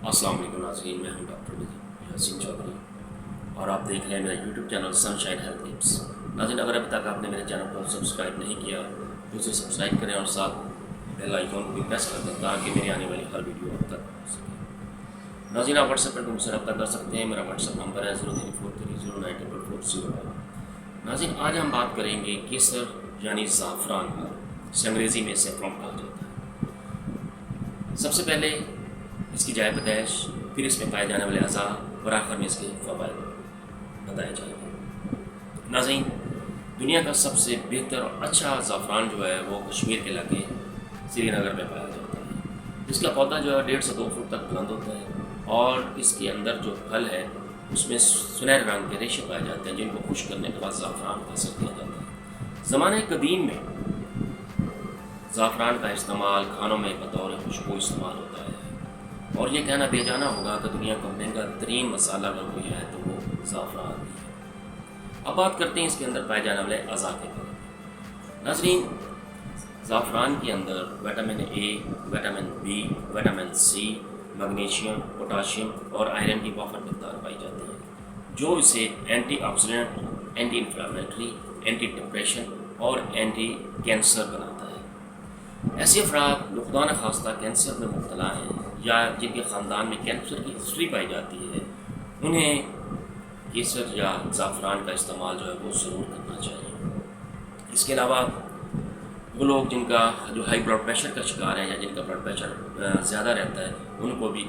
السلام علیکم ناظرین، میں ہوں ڈاکٹر یاسین چودھری اور آپ دیکھ رہے ہیں میرا یوٹیوب چینل سن شائن ہیلتھ ٹپس۔ ناظرین، اگر ابھی تک آپ نے میرے چینل کو سبسکرائب نہیں کیا تو اسے سبسکرائب کریں اور ساتھ بیل آئیکن کو بھی پریس کر دیں تاکہ میری آنے والی ہر ویڈیو آپ تک پہنچ سکے۔ ناظرین، آپ واٹس ایپ پر مجھ سے رابطہ کر سکتے ہیں، میرا واٹس ایپ نمبر ہے 0343094440۔ ناظرین، آج ہم بات کریں گے کیسر یعنی زعفران، جسے انگریزی میں سیفرون کہا جاتا ہے۔ سب سے پہلے اس کی جائے پیدائش، پھر اس میں پائے جانے والے اعضاء اور آخر میں اس کے فوائد بتائے جائیں گے۔ ناظرین، دنیا کا سب سے بہتر اور اچھا زعفران جو ہے وہ کشمیر کے علاقے سری نگر میں پایا جاتا ہے۔ اس کا پودا جو ہے 1.5 سے 2 فٹ تک بلند ہوتا ہے اور اس کے اندر جو پھل ہے اس میں سنہرے رنگ کے ریشے پائے جاتے ہیں جن کو خشک کرنے کے بعد زعفران حاصل کیا جاتا ہے۔ زمانہ قدیم میں زعفران کا استعمال کھانوں میں بطور خوشبو استعمال ہوتا ہے اور یہ کہنا بے جانا ہوگا کہ دنیا کا مہنگا ترین مسالہ اگر کوئی ہے تو وہ زعفران ہی ہے۔ اب بات کرتے ہیں اس کے اندر پائے جانے والے اعضاء کے بارے میں۔ ناظرین، زعفران کے اندر vitamin A, vitamin B, vitamin C, magnesium, potassium اور آئرن کی وافر مقدار پائی جاتی ہے جو اسے antioxidant, anti inflammatory, anti depression اور اینٹی کینسر بناتا ہے۔ ایسے افراد جو خدا نخواستہ کینسر میں مبتلا ہیں یا جن کے خاندان میں کینسر کی ہسٹری پائی جاتی ہے انہیں کیسر یا زعفران کا استعمال جو ہے وہ ضرور کرنا چاہیے۔ اس کے علاوہ وہ لوگ جن کا جو ہائی بلڈ پریشر کا شکار ہے یا جن کا بلڈ پریشر زیادہ رہتا ہے ان کو بھی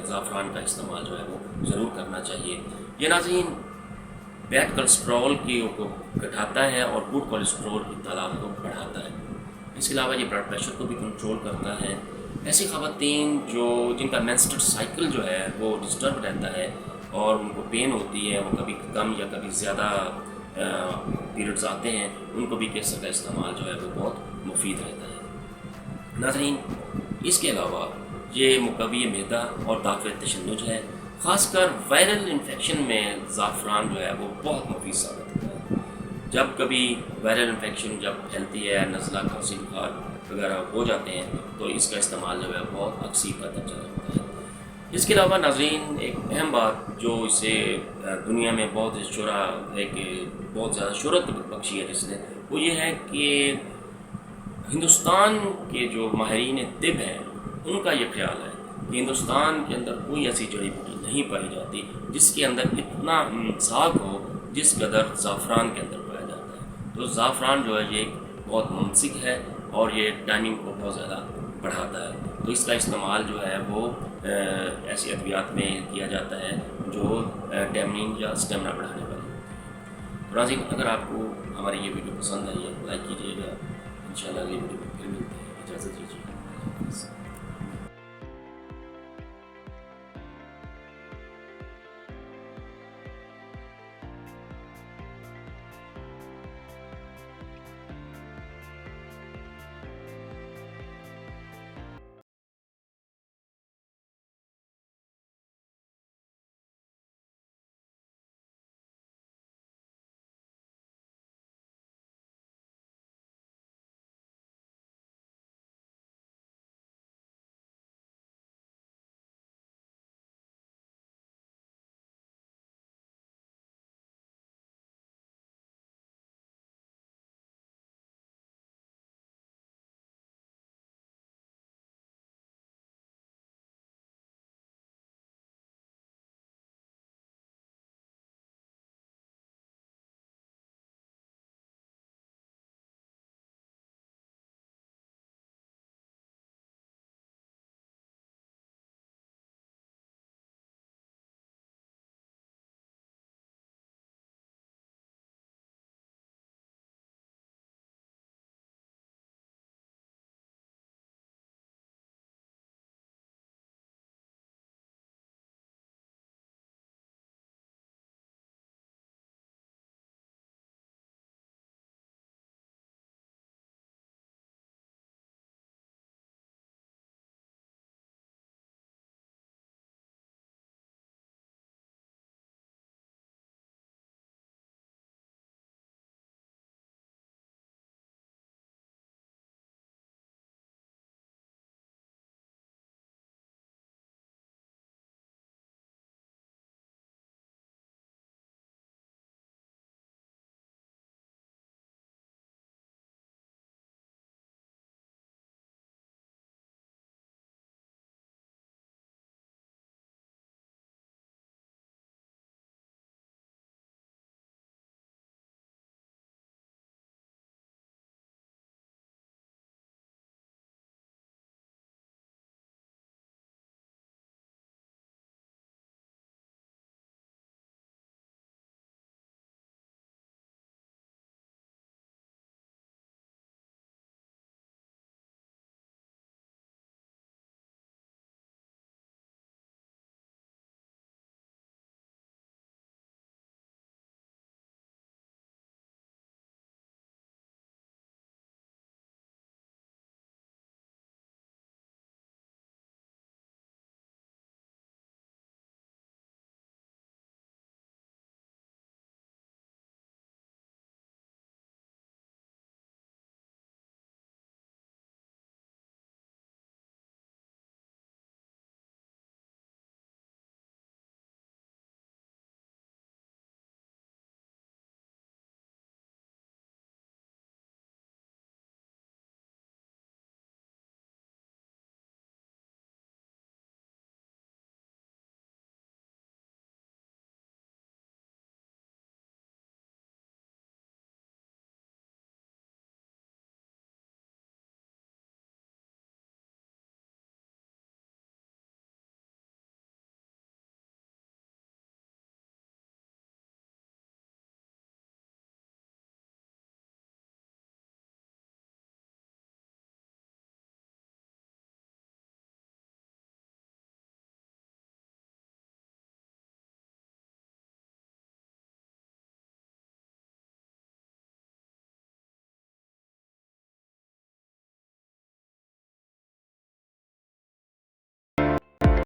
زعفران کا استعمال جو ہے وہ ضرور کرنا چاہیے۔ یہ ناظرین بیڈ کولیسٹرول کو گھٹاتا ہے اور گڈ کولیسٹرول کی تعداد کو بڑھاتا ہے۔ اس کے علاوہ یہ بلڈ پریشر کو بھی کنٹرول کرتا ہے۔ ایسی خواتین جن کا مینسٹرل سائیکل جو ہے وہ ڈسٹرب رہتا ہے اور ان کو پین ہوتی ہے، وہ کبھی کم یا کبھی زیادہ پیریڈز آتے ہیں، ان کو بھی کیسر کا استعمال جو ہے وہ بہت مفید رہتا ہے۔ ناظرین، اس کے علاوہ یہ مقوی معدہ اور دافع تشنج ہے، خاص کر وائرل انفیکشن میں زعفران جو ہے وہ بہت مفید ثابت ہوتا ہے۔ جب کبھی وائرل انفیکشن جب پھیلتی ہے، نزلہ، کھانسی، بخار وغیرہ ہو جاتے ہیں تو اس کا استعمال جو ہے بہت اکثر کا درجہ رکھتا ہے۔ اس کے علاوہ ناظرین، ایک اہم بات جو اسے دنیا میں بہت زیادہ شہرت بخشی ہے جس نے، وہ یہ ہے کہ ہندوستان کے جو ماہرین طب ہیں ان کا یہ خیال ہے کہ ہندوستان کے اندر کوئی ایسی جڑی بوٹی نہیں پائی جاتی جس کے اندر اتنا امساک ہو جس قدر زعفران کے اندر پایا جاتا ہے۔ تو زعفران جو ہے یہ بہت ممسک ہے اور یہ ٹائمنگ کو بہت زیادہ بڑھاتا ہے، تو اس کا استعمال جو ہے وہ ایسی ادویات میں کیا جاتا ہے جو ٹیمنگ یا اسٹیمنا بڑھانے والی ہوتی ہے۔ ناظرین، اگر آپ کو ہماری یہ ویڈیو پسند آئی ہے تو لائک کیجیے گا۔ انشاءاللہ اگلی ویڈیو میں پھر ملتے ہیں، اجازت دیجیے۔